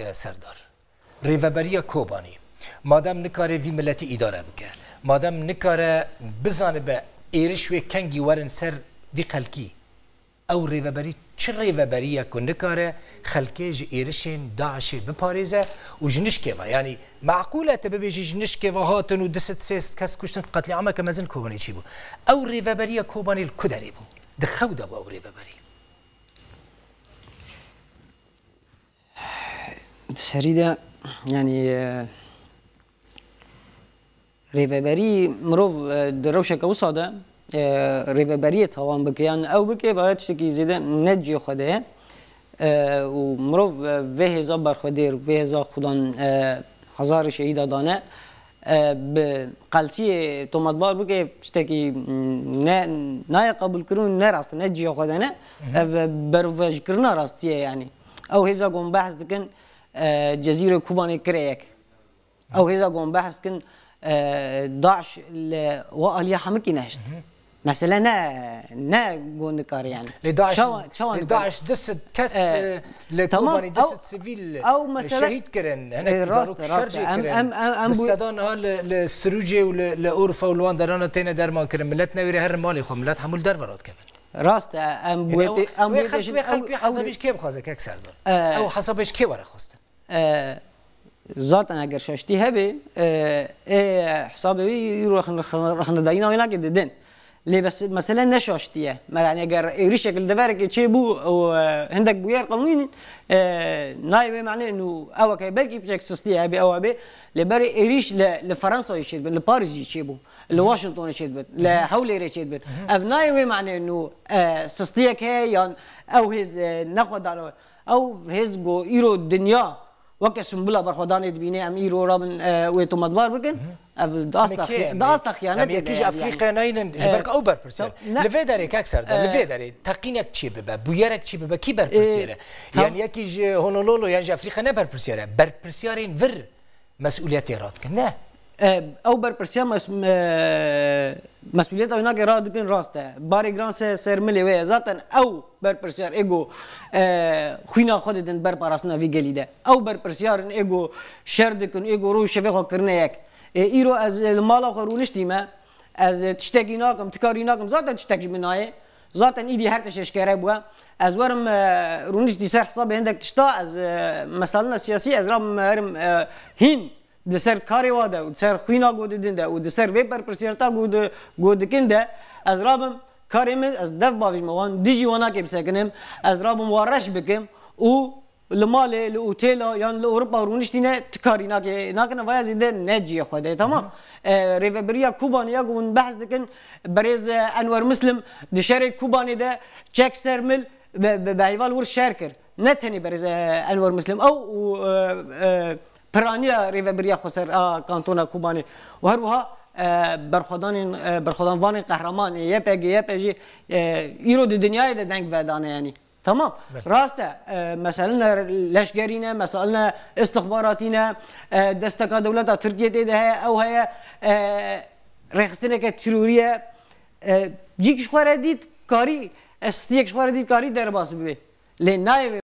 سردار ریوبریا کوبانی مادام نکاره وی ملتی اداره بکه مادام نکاره بزانه به ایرش و کنگی ورن سر وی خلکی او ریوبری چه ریوبریه که نکاره خلکی جی ایرشین داعشی بپاریزه و جنشکه و یعنی معقوله تببیجی جنشکه و هاتن و دست سیست کس کشتن قتل عامه که مزن کوبانی چی بو او ریوبریا کوبانی الکدری بو دخوده بو او ریوبری سريدة يعني ريفابري مروف دروشة كوصادة ريفابرية هوان بكيان أو بكي باید تشتكي زيادة نجي خده ومروف وهزا برخدير وهزا خدان هزار شهيدة دانه بقلسي تومتبار بكي تشتكي نا قبول كرون نا راست نجي خده نه بروفاج كرنا راستيه يعني أو هزا قوم بحث دكن جزيرة كوباني كريك أو هذا قوم بحث كن داعش وآلية حمكي نهشت مثلا نا قون كار يعني لداعش دست كس لكوباني دست سيفيل أو مثلا شهيد كرن هناك زاروك شرجي كرن بالسدان ها للسروجي ولأورفا ولوان درانا تينا درما كرن ملت نويري هر مالي خو ملت حمول در وراد كفن راست ام بوتي خلقي حسابيش كيف خازه كيك سردار او حسابيش كي ورا خواستن ذات اگر شاشتي هبه حسابي يروح رخنا داينا هناك ددن ليه بس مثلا نشاشتيه يعني اگر يري شكل دبرك شي بو عندك بوير قانون نايبه معناه انه او كي بلكي بشك سستي هبه او هبه لبري يريش لفرنسا يشيد لباريس يشيبو لواشنطن يشيد لحولي يشيد ابنايبه معناه انه سستيك هي يعني او هز ناخذ على او هز جو يرو الدنيا وقت سنبلا برخدان تبيني ام يرو رابن ويتو مدبار بكن داست خيانه يعني كيجي افريقيا ناين جبرك اوبر برسير لفيدري كاكسر لفيدري تقينك تشي ببا بويرك تشي ببا كي بر برسير يعني يكيجي هونولولو يعني افريقيا نبر برسير بر برسيرين فر مسؤوليات رات كنا او بر برسير مسؤوليات هناك راد كن راسته باري جرانس سرملي وي ذاتا او بر برسير ايجو خوينا خودن بر براسنا في جليده او بر برسير ايجو شردكن ايجو رو شفيخو كرنيك ايرو از المال خرونشتي ما از تشتكيناكم تكاريناكم ذاتا تشتكي مناي ذاتا ايدي هر تشكره بوا از ورم رونشتي سر حساب عندك تشتا از مسالنا سياسي از رام هين دسر كاري وادا ودسر خوينا قود دنده ودسر ويبر برسيرتا قود كنده از رابم كاري من از دف باوش موان ديجي وانا كي بسكنم از رابم وارش بكم و لمالي لاوتيلا يعني لاوروبا رونشتينا تكارينا كي ناكنا ويا زيد نجي خده تمام ريفابريا كوبانيا قون بحث دكن بريز انور مسلم دشري كوباني ده تشيك سيرمل بهيفال ور شاركر نتني بريز انور مسلم او برانيا ريفابريا خسر كانتونا كوباني وهروها برخدان وان قهرمان يبجي يرو دي دنيا ده دنگ ودانه يعني تمام راسته مثلا لشگرینه مثلا استخباراتینه دستگاه دولت ترکیه ده او هي رخصتنه که تروریه جیکش خوردید کاری استیکش خوردید کاری در باس بی لنای